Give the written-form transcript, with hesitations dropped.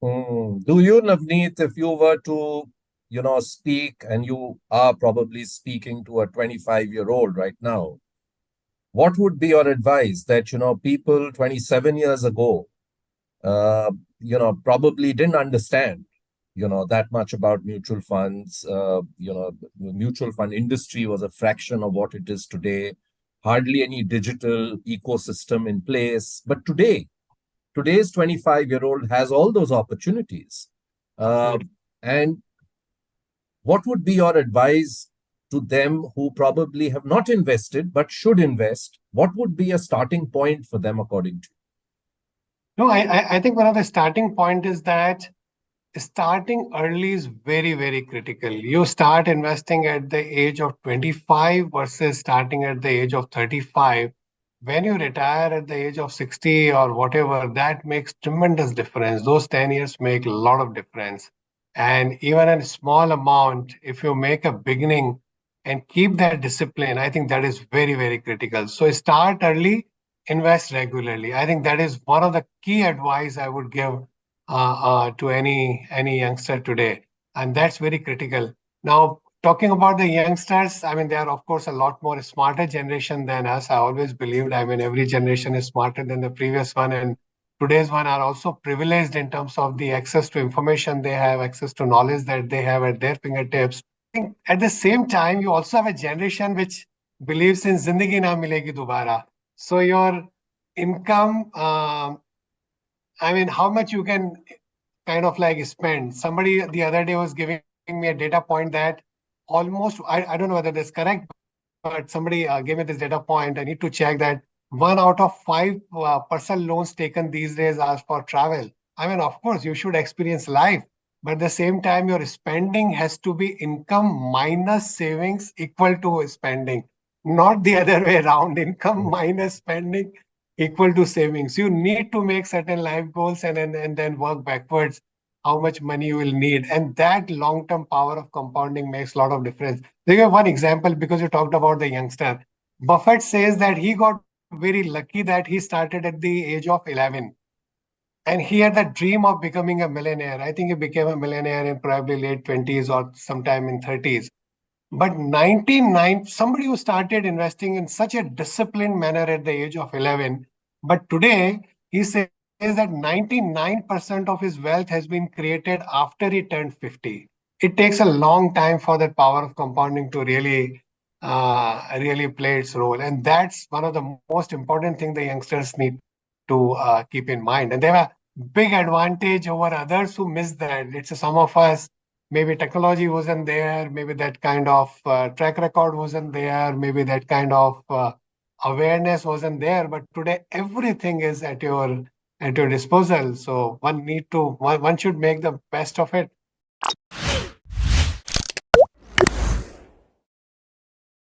Do you, Navneet, if you were to, speak, and you are probably speaking to a 25-year-old right now, what would be your advice that, people 27 years ago, probably didn't understand, that much about mutual funds. The mutual fund industry was a fraction of what it is today, hardly any digital ecosystem in place. But today's 25-year-old has all those opportunities. Uh, Absolutely. and what would be your advice to them who probably have not invested but should invest? What would be a starting point for them, according to No, I think one of the starting point is that starting early is very, very critical. You start investing at the age of 25 versus starting at the age of 35. When you retire at the age of 60 or whatever, that makes tremendous difference. Those 10 years make a lot of difference. And even a small amount, if you make a beginning and keep that discipline, I think that is very, very critical. So start early, invest regularly. I think that is one of the key advice I would give to any youngster today, and that's very critical. Now, talking about the youngsters, I mean, they are of course a lot more smarter generation than us. I always believed. I mean, every generation is smarter than the previous one, and today's one are also privileged in terms of the access to information they have, access to knowledge that they have at their fingertips. I think at the same time, you also have a generation which believes in zindagi na milegi dobara. So your income. I mean, how much you can kind of like spend. Somebody the other day was giving me a data point that almost, I don't know whether that's correct, but somebody gave me this data point. I need to check that 1 out of 5 personal loans taken these days are for travel. I mean, of course, you should experience life, but at the same time, your spending has to be income minus savings equal to spending, not the other way around. Income minus spending equal to savings. You need to make certain life goals and then work backwards how much money you will need. And that long-term power of compounding makes a lot of difference. Give you one example because you talked about the youngster. Buffett says that he got very lucky that he started at the age of 11. And he had the dream of becoming a millionaire. I think he became a millionaire in probably late 20s or sometime in 30s. But 99, somebody who started investing in such a disciplined manner at the age of 11, but today he says that 99% of his wealth has been created after he turned 50. It takes a long time for that power of compounding to really play its role. And that's one of the most important things the youngsters need to keep in mind. And they have a big advantage over others who miss that. It's some of us, maybe technology wasn't there, maybe that kind of track record wasn't there, maybe that kind of awareness wasn't there. But today, everything is at your disposal. So one should make the best of it